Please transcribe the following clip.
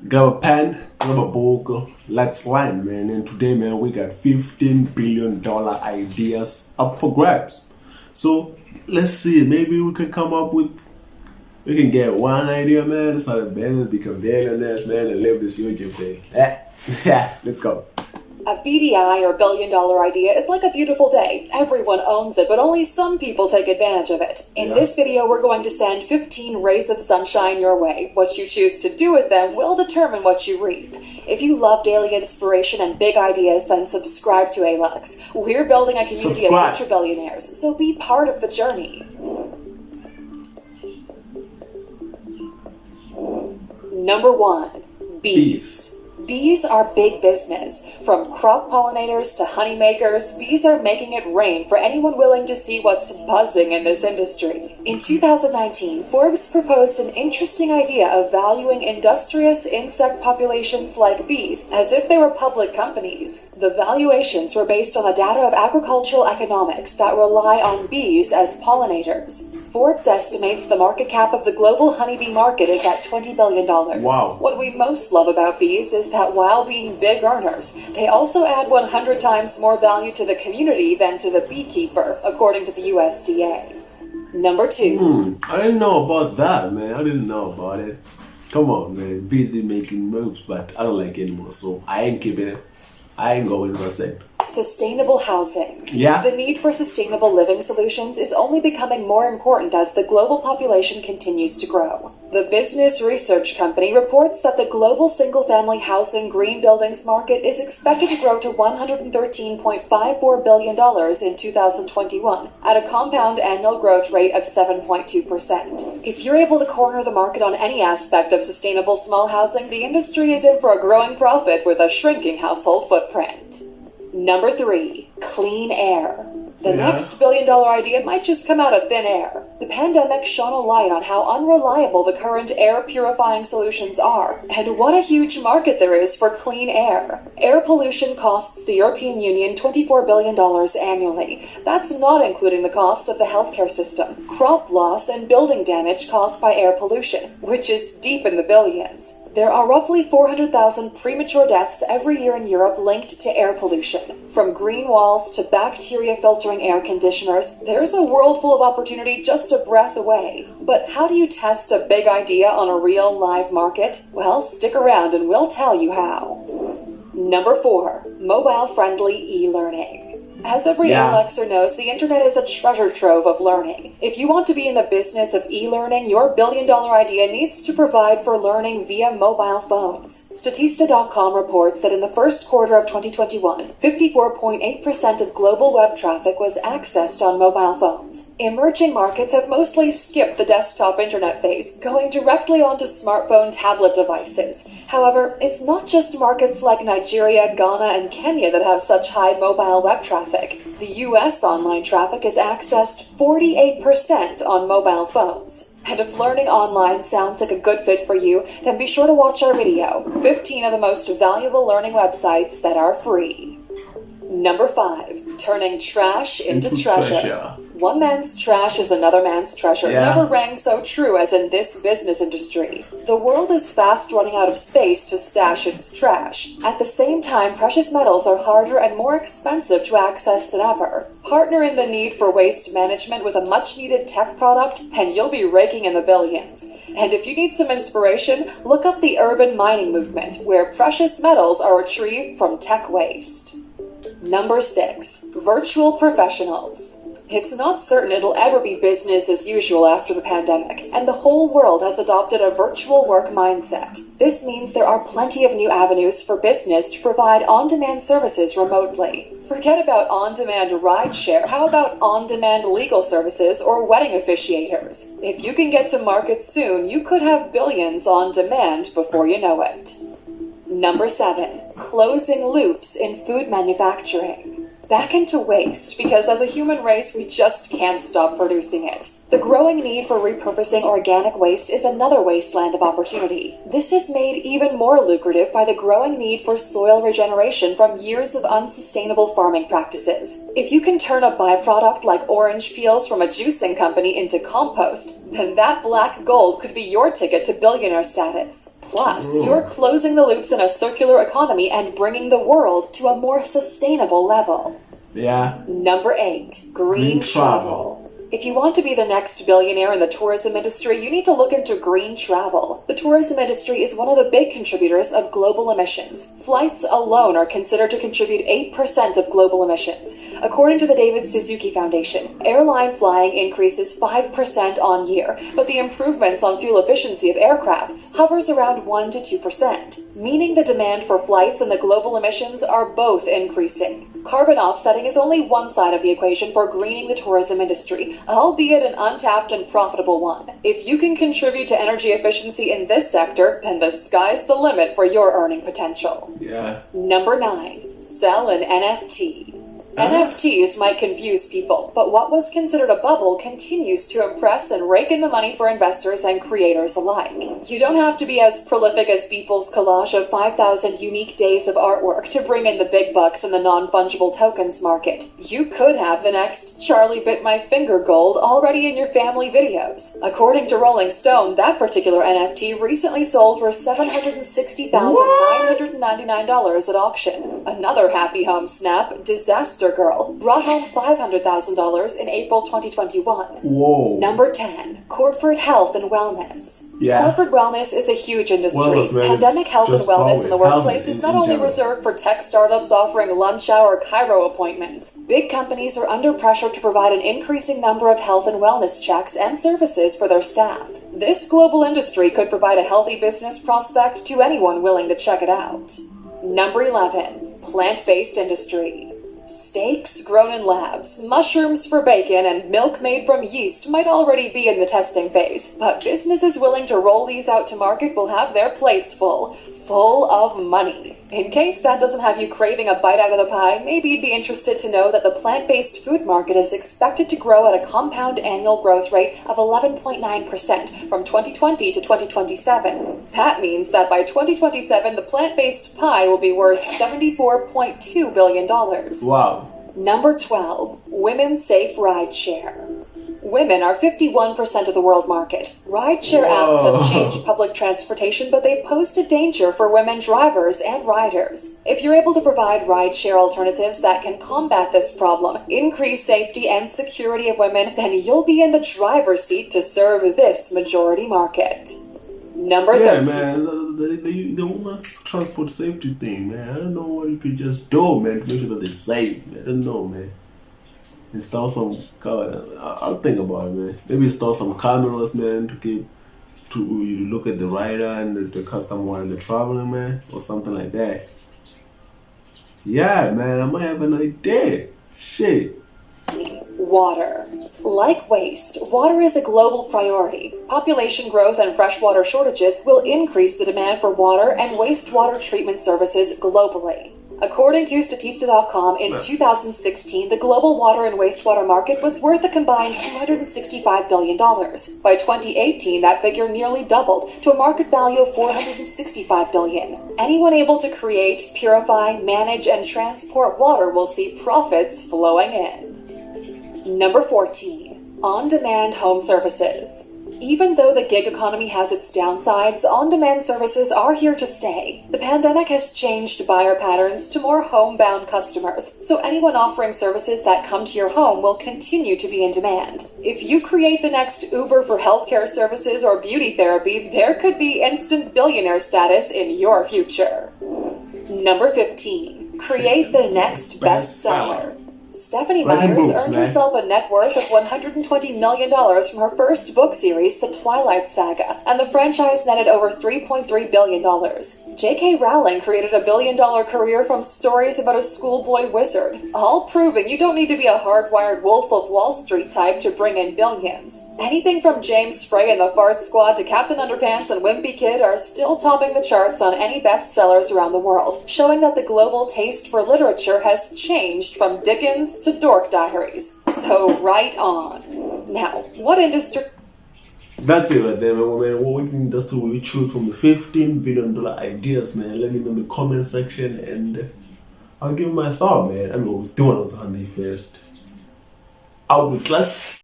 Grab a pen, grab a book, let's line, man. And today, man, we got $15 billion ideas up for grabs. So let's see, maybe we can come up with, we can get one idea, man. It's not a business, become billionaires, man, and live this YouTube thing. Yeah, let's go. A BDI or billion-dollar idea is like a beautiful day. Everyone owns it, but only some people take advantage of it. In this video, we're going to send 15 rays of sunshine your way. What you choose to do with them will determine what you reap. If you love daily inspiration and big ideas, then subscribe to ALUX. We're building a community of future billionaires, so be part of the journey. Number 1. Bees. Bees are big business. From crop pollinators to honey makers, bees are making it rain for anyone willing to see what's buzzing in this industry. In 2019, Forbes proposed an interesting idea of valuing industrious insect populations like bees as if they were public companies. The valuations were based on the data of agricultural economics that rely on bees as pollinators. Forbes estimates the market cap of the global honeybee market is at $20 billion. Wow. What we most love about bees is that while being big earners, they also add 100 times more value to the community than to the beekeeper, according to the USDA. Number 2. I didn't know about that, man. I didn't know about it. Come on, man. Bees be making moves, but I don't like it anymore, so I ain't keeping it. I ain't going to say. Sustainable housing. Yeah. The need for sustainable living solutions is only becoming more important as the global population continues to grow. The business research company reports that the global single-family housing green buildings market is expected to grow to $113.54 billion in 2021 at a compound annual growth rate of 7.2%. If you're able to corner the market on any aspect of sustainable small housing, the industry is in for a growing profit with a shrinking household footprint. Number 3. Clean air. The next billion-dollar idea might just come out of thin air. The pandemic shone a light on how unreliable the current air-purifying solutions are, and what a huge market there is for clean air. Air pollution costs the European Union $24 billion annually. That's not including the cost of the healthcare system, crop loss, and building damage caused by air pollution, which is deep in the billions. There are roughly 400,000 premature deaths every year in Europe linked to air pollution. From green walls to bacteria-filtering air conditioners, there's a world full of opportunity just a breath away. But how do you test a big idea on a real live market? Well, stick around and we'll tell you how. Number 4. Mobile-friendly e-learning. As every ALUXer knows, the internet is a treasure trove of learning. If you want to be in the business of e-learning, your billion-dollar idea needs to provide for learning via mobile phones. Statista.com reports that in the first quarter of 2021, 54.8% of global web traffic was accessed on mobile phones. Emerging markets have mostly skipped the desktop internet phase, going directly onto smartphone tablet devices. However, it's not just markets like Nigeria, Ghana, and Kenya that have such high mobile web traffic. The US online traffic is accessed 48% on mobile phones. And if learning online sounds like a good fit for you, then be sure to watch our video, 15 of the most valuable learning websites that are free. Number 5. Turning trash into treasure. One man's trash is another man's treasure. Never rang so true as in this business industry. The world is fast running out of space to stash its trash. At the same time, precious metals are harder and more expensive to access than ever. Partner in the need for waste management with a much-needed tech product, and you'll be raking in the billions. And if you need some inspiration, look up the urban mining movement, where precious metals are retrieved from tech waste. Number 6. Virtual professionals. It's not certain it'll ever be business as usual after the pandemic, and the whole world has adopted a virtual work mindset. This means there are plenty of new avenues for business to provide on-demand services remotely. Forget about on-demand rideshare. How about on-demand legal services or wedding officiators? If you can get to market soon, you could have billions on demand before you know it. Number 7. Closing loops in food manufacturing. Back into waste, because as a human race, we just can't stop producing it. The growing need for repurposing organic waste is another wasteland of opportunity. This is made even more lucrative by the growing need for soil regeneration from years of unsustainable farming practices. If you can turn a byproduct like orange peels from a juicing company into compost, then that black gold could be your ticket to billionaire status. Plus, you're closing the loops in a circular economy and bringing the world to a more sustainable level. Yeah. Number 8. Green travel. If you want to be the next billionaire in the tourism industry, you need to look into green travel. The tourism industry is one of the big contributors of global emissions. Flights alone are considered to contribute 8% of global emissions. According to the David Suzuki Foundation, airline flying increases 5% on year, but the improvements on fuel efficiency of aircrafts hovers around 1 to 2%, meaning the demand for flights and the global emissions are both increasing. Carbon offsetting is only one side of the equation for greening the tourism industry, albeit an untapped and profitable one. If you can contribute to energy efficiency in this sector, then the sky's the limit for your earning potential. Yeah. Number 9. Sell an NFT. NFTs might confuse people, but what was considered a bubble continues to impress and rake in the money for investors and creators alike. You don't have to be as prolific as Beeple's collage of 5,000 unique days of artwork to bring in the big bucks in the non-fungible tokens market. You could have the next Charlie Bit My Finger gold already in your family videos. According to Rolling Stone, that particular NFT recently sold for $760,999 at auction. Another happy home snap, Disaster Girl, brought home $500,000 in April 2021. Whoa. Number 10. Corporate health and wellness. Yeah. Corporate wellness is a huge industry. Wellness, man, Pandemic health and just wellness in the health workplace is not in only general. reserved for tech startups offering lunch hour Cairo appointments. Big companies are under pressure to provide an increasing number of health and wellness checks and services for their staff. This global industry could provide a healthy business prospect to anyone willing to check it out. Number 11. Plant-based industry. Steaks grown in labs, mushrooms for bacon, and milk made from yeast might already be in the testing phase, but businesses willing to roll these out to market will have their plates full of money. In case that doesn't have you craving a bite out of the pie, maybe you'd be interested to know that the plant-based food market is expected to grow at a compound annual growth rate of 11.9% from 2020 to 2027. That means that by 2027, the plant-based pie will be worth $74.2 billion. Wow. Number 12. Women's safe rideshare. Women are 51% of the world market. Rideshare apps have changed public transportation, but they've posed a danger for women drivers and riders. If you're able to provide rideshare alternatives that can combat this problem, increase safety and security of women, then you'll be in the driver's seat to serve this majority market. Number 13. Man, the women's transport safety thing, man. I don't know what you could just do, man, to make sure that they're safe. Man. I don't know, man. Install some, I'll think about it, man. Maybe install some cameras, man, to look at the rider and the customer while they're traveling, man, or something like that. Yeah, man, I might have an idea. Shit. Water. Like waste, water is a global priority. Population growth and freshwater shortages will increase the demand for water and wastewater treatment services globally. According to Statista.com, in 2016, the global water and wastewater market was worth a combined $265 billion. By 2018, that figure nearly doubled to a market value of $465 billion. Anyone able to create, purify, manage, and transport water will see profits flowing in. Number 14. On-demand home services. Even though the gig economy has its downsides, on-demand services are here to stay. The pandemic has changed buyer patterns to more homebound customers, so anyone offering services that come to your home will continue to be in demand. If you create the next Uber for healthcare services or beauty therapy, there could be instant billionaire status in your future. Number 15. Create the next bestseller. Stephanie Myers earned herself a net worth of $120 million from her first book series, The Twilight Saga, and the franchise netted over $3.3 billion. J.K. Rowling created a billion-dollar career from stories about a schoolboy wizard, all proving you don't need to be a hardwired Wolf of Wall Street type to bring in billions. Anything from James Spray and the Fart Squad to Captain Underpants and Wimpy Kid are still topping the charts on any bestsellers around the world, showing that the global taste for literature has changed from Dickens to Dork Diaries. So right on. Now, what industry? That's it right there, man. What industry will you choose from the $15 billion ideas, man? Let me know in the comment section and I'll give my thought, man. I mean, I was doing on Sunday first. Out with class.